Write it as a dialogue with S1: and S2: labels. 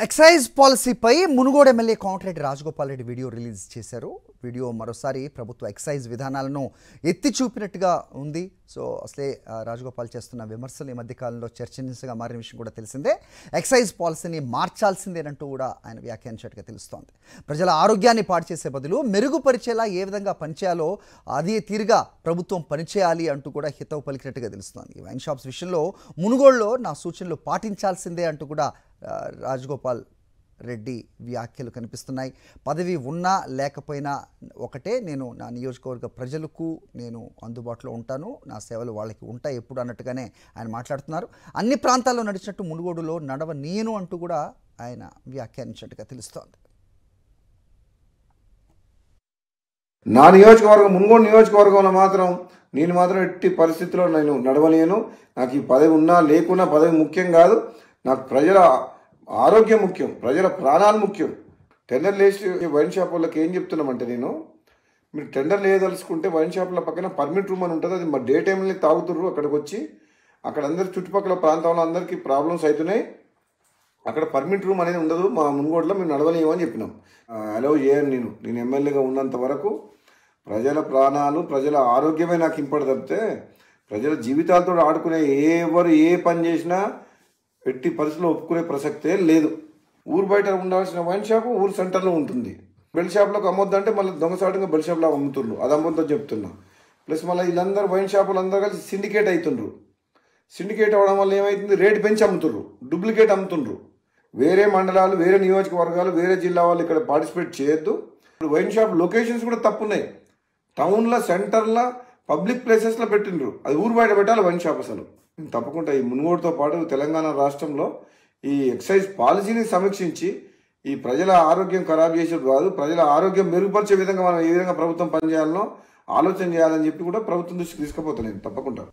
S1: Excise పాలసీపై Munugode MLA Komatireddy Rajagopal Reddy video release చేశారు. Video మరోసారి ప్రభుత్వ ఎక్సైజ్ విధానాలను ఎత్తి చూపినట్టుగా ఉంది. సో అసలే రాజగోపాల్ చేస్తున్న విమర్శలు ఈ మధ్య కాలంలో చర్చనీయంగా మారిన విషయం కూడా తెలిసిందే. ఎక్సైజ్ పాలసీని మార్చాల్సిందేనంటూ కూడా ఆయన వ్యాఖ్యానించినట్టుగా తెలుస్తోంది. ప్రజల ఆరోగ్యాన్ని పాడు చేసే బదులు మెరుగుపరిచేలా ఏ విధంగా పనిచేయాలో అదే తీరుగా ప్రభుత్వం పనిచేయాలి అంటూ కూడా హితవు పలికినట్టుగా తెలుస్తోంది. ఈ వైన్ షాప్స్ విషయంలో మునుగోడులో నా సూచనలు పాటించాల్సిందే అంటూ కూడా రాజగోపాల్ రెడ్డి వ్యాఖ్యలు కనిపిస్తున్నాయి. పదవి ఉన్నా లేకపోయినా ఒకటే, నేను నా నియోజకవర్గ ప్రజలకు నేను అందుబాటులో ఉంటాను, నా సేవలు వాళ్ళకి ఉంటాయి ఎప్పుడు అన్నట్టుగానే ఆయన మాట్లాడుతున్నారు. అన్ని ప్రాంతాల్లో నడిచినట్టు మునుగోడులో నడవనీయను అంటూ కూడా ఆయన వ్యాఖ్యానించినట్టుగా తెలుస్తోంది.
S2: నా నియోజకవర్గం మునుగోడు నియోజకవర్గంలో మాత్రం నేను మాత్రం ఎట్టి పరిస్థితుల్లో నేను నడవలేను. నాకు ఈ పదవి ఉన్నా లేకున్నా పదవి ముఖ్యం కాదు, నాకు ప్రజల ఆరోగ్యం ముఖ్యం, ప్రజల ప్రాణాలు ముఖ్యం. టెండర్ లేచి వైన్ షాప్ వాళ్ళకి ఏం చెప్తున్నామంటే, మీరు టెండర్ లేదలుచుకుంటే వైన్ షాపుల పక్కన పర్మిట్ రూమ్ అని ఉంటుంది, అది మా డే టైంలో తాగుతుర్రు. అక్కడికి వచ్చి అక్కడ అందరి చుట్టుపక్కల ప్రాంతంలో అందరికీ ప్రాబ్లమ్స్ అవుతున్నాయి. అక్కడ పర్మిట్ రూమ్ అనేది ఉండదు మా మునుగోడులో, మేము నడవలేము అని చెప్పినాం. అలౌ చేయను. నేను ఎమ్మెల్యేగా ఉన్నంత వరకు ప్రజల ప్రాణాలు ప్రజల ఆరోగ్యమే నాకు ఇంపార్ట్ తప్పితే ప్రజల జీవితాలతో ఆడుకునే ఎవరు ఏ పని చేసినా ఎట్టి పరిస్థితుల్లో ఒప్పుకునే ప్రసక్తే లేదు. ఊరు బయట ఉండాల్సిన వైన్ షాపు ఊరు సెంటర్లో ఉంటుంది. బెల్ షాప్లోకి అమ్మొద్దంటే మళ్ళీ దొంగసాటుగా బెల్ షాప్లో అమ్ముతుండ్రు, అది అమ్మొద్దని చెప్తున్నా. ప్లస్ మళ్ళీ వీళ్ళందరూ వైన్ షాపులు అందరూ కలిసి సిండికేట్ అవుతుండ్రు. సిండికేట్ అవ్వడం వల్ల ఏమవుతుంది, రేటు పెంచి అమ్ముతుండ్రు, డూప్లికేట్ అమ్ముతుండ్రు. వేరే మండలాలు, వేరే నియోజకవర్గాలు, వేరే జిల్లా వాళ్ళు ఇక్కడ పార్టిసిపేట్ చేయొద్దు. వైన్ షాప్ లొకేషన్స్ కూడా తప్పున్నాయి. టౌన్లో, సెంటర్లో, పబ్లిక్ ప్లేసెస్లో పెట్టిండ్రు, అది ఊరు బయట పెట్టాలి వైన్ షాప్. అసలు తప్పకుండా ఈ మునుగోడుతో పాటు తెలంగాణ రాష్ట్రంలో ఈ ఎక్సైజ్ పాలసీని సమీక్షించి ఈ ప్రజల ఆరోగ్యం ఖరాబ్ చేసేది కాదు, ప్రజల ఆరోగ్యం మెరుగుపరిచే విధంగా మనం ఏ విధంగా ప్రభుత్వం పనిచేయాలనో ఆలోచన చేయాలని చెప్పి కూడా ప్రభుత్వం దృష్టికి తీసుకుపోతాను నేను తప్పకుండా.